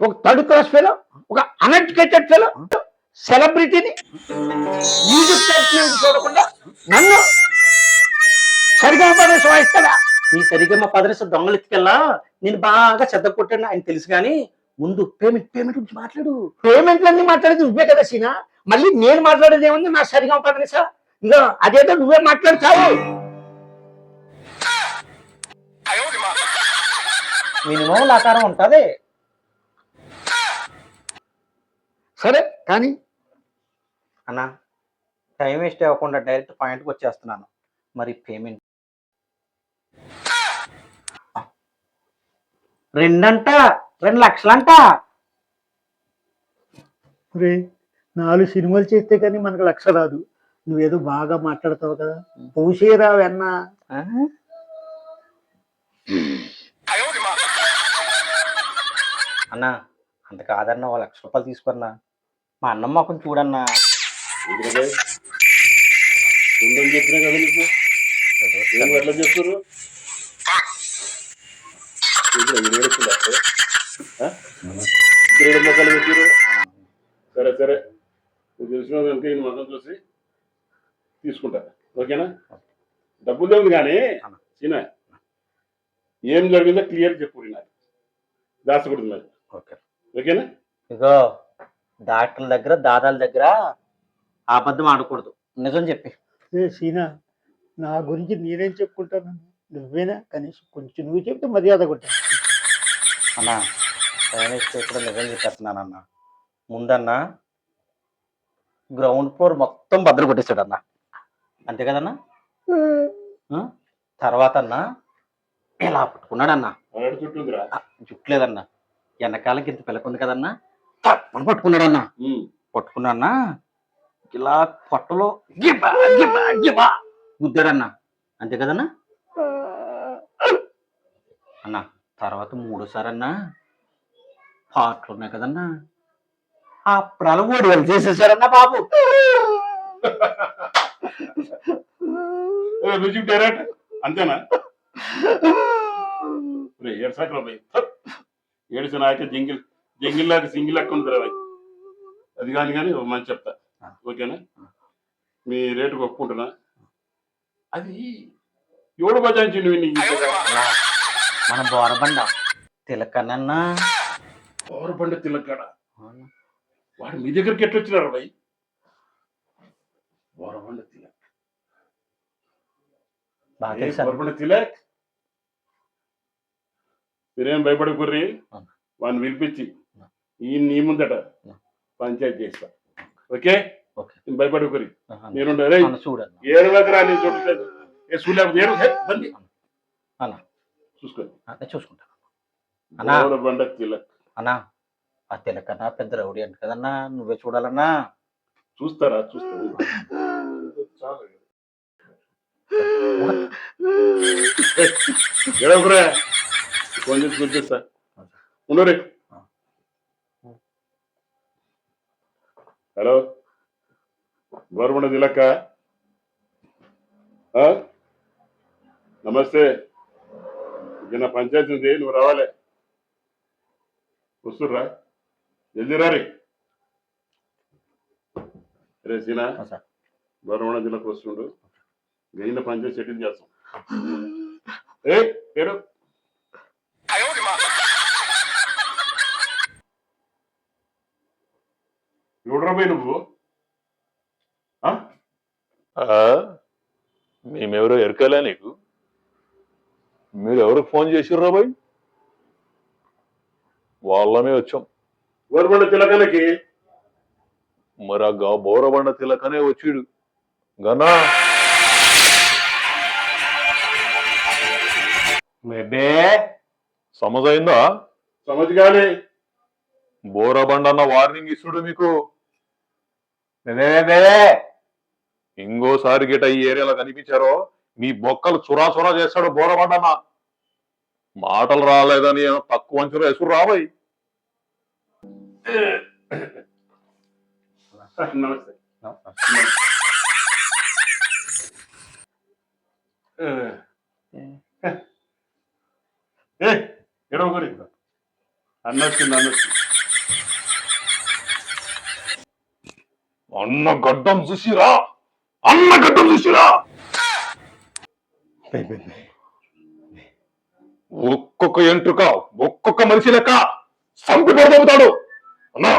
ఒక third class fellow, ఒక uneducated fellow, సెలబ్రిటీని music test చూడకుండా నన్ను సరిగమ పదర్శ వాయిస్తాడా? నీ సరిగమ పదర్శ దొంగలెత్తికెళ్ళా నేను బాగా చెత్త కొట్టాను ఆయన తెలుసు కానీ ముందు పేమెంట్ గురించి మాట్లాడు. పేమెంట్లన్నీ మాట్లాడేది నువ్వే కదా సీనా. మళ్ళీ నేను మాట్లాడేది ఏముంది నా సరిగమ పదర్శ? ఇక అదేదో నువ్వే మాట్లాడతావు. మినిమం ఆకారం ఉంటది. సరే కానీ అన్నా టైం వేస్ట్ అవ్వకుండా డైరెక్ట్ పాయింట్కి వచ్చేస్తున్నాను. మరి పేమెంట్ 2 లక్షలంట. రే 4 సినిమాలు చేస్తే కానీ మనకు లక్ష రాదు. నువ్వేదో బాగా మాట్లాడతావు కదా, పూసేరా వెన్న. అన్నా అంత కాదన్నా, 1 లక్ష రూపాయలు తీసుకున్నా. మా అన్నమ్మ కొంచెం చూడన్నా. చెప్పినా కదా నీకు ఎట్లా చెప్తారు? మొక్కలు పెట్టారు. సరే సరే నువ్వు తెలిసిన కనుక ఈయన మొత్తం చూసి తీసుకుంటా. ఓకేనా? డబ్బులు ఉంది కానీ సీనా ఏం జరిగిందో క్లియర్ చెప్పు. నాకు దాచకూడదు మరి. ఓకేనా? ఇగో డాక్టర్ల దగ్గర దాదాల దగ్గర అబద్ధం ఆడకూడదు, నిజం చెప్పి. సీనా నా గురించి నేనేం చెప్పుకుంటాను, నువ్వేనా కనీసం కొంచెం నువ్వు చెప్తే మర్యాద కొట్టా. అన్నా కూడా నిజం చెప్పేస్తున్నానన్నా. ముందన్నా గ్రౌండ్ ఫ్లోర్ మొత్తం బద్దలు కొట్టేశాడు అన్న, అంతే కదన్నా. తర్వాత అన్నా ఇలా పట్టుకున్నాడన్నా, జుట్లేదన్నా, వెనకాలకి ఇంత పిల్లకుంది కదన్నా, తప్పని పట్టుకున్నాడన్నా. పట్టుకున్నా ఇలా పొట్టలో గుద్దాడన్నా, అంతే కదన్నా. అన్నా తర్వాత 3సారి అన్నా పాటలు ఉన్నాయి కదన్నా, అప్పుడు అలవాడు వాళ్ళు చేసేసారన్నా బాబు. అంతేనా? ఏడుసా నాకే జంగిల్లాగా సింగిల్ లెక్క ఉంది. అది కానీ మంచి చెప్తా. ఓకేనా? మీ రేటు ఒప్పుకుంటున్నా. అది ఎవడు బజాయించి మన బోరబండ తిలకనన్నా. బోరబండ తిలకడ వాడు మీ దగ్గరికి ఎట్లా వచ్చినారు భయ్? బోరబండ తిలక్, బోరబండ తిలక్ మీరేం భయపడకుర్రి. వాడిని పిలిపించి ఈ నీ ముందట పంచాయతీ చేస్తా. ఓకే? భయపడకుర్రి. నేను ఏడు దగ్గర చూసుకుంటా. బోరబండ తిలక్ అన్నా ఆ తిలకన్నా పెద్ద రౌడీ అంట కదన్నా, నువ్వే చూడాలన్నా. చూస్తారా? చూస్తారా? ఫోన్ చేసి గుర్తిస్తా. ఉండరే. హలో బోరబండ తిలక్క, నమస్తే. నా పంచాయతీ ఉంది, నువ్వు రావాలి. వస్తుర్రా? జల్దీ రారి. రే సీనా బోరబండ తిలక్ వస్తుండు. గైన పంచాయతీ సెటిల్ చేస్తాం. ఏడు ఎవడరా పోయి నువ్వు? మేమెవరో ఎరకలే నీకు? మీరు ఎవరికి ఫోన్ చేసిర్రా బాయ్? వాళ్ళమే వచ్చాం. బోరబండ తిలకనకి మరి ఆ బోరబండ తిలకనే వచ్చిడు గనా. సమజైందా? సమజ్ కాలే. బోరబండ అన్న వార్నింగ్ ఇస్తుడు మీకు. ఇంకోసారి గిట ఈ ఏరియాలో కనిపించారో మీ బొక్కలు చురా చేస్తాడు బోరబండ అన్న. మాటలు రాలేదని తక్కువ అంచనా ఎసురు రాబోయ్. నమస్తే. ఎడవ గురి అన్నొచ్చింది. అన్న గడ్డం చూసిరా, అన్న గడ్డం చూసిరా. ఒక్కొక్క ఎంట్రుక ఒక్కొక్క మనిషి లెక్క సంపి పడబోతాడు అన్నా.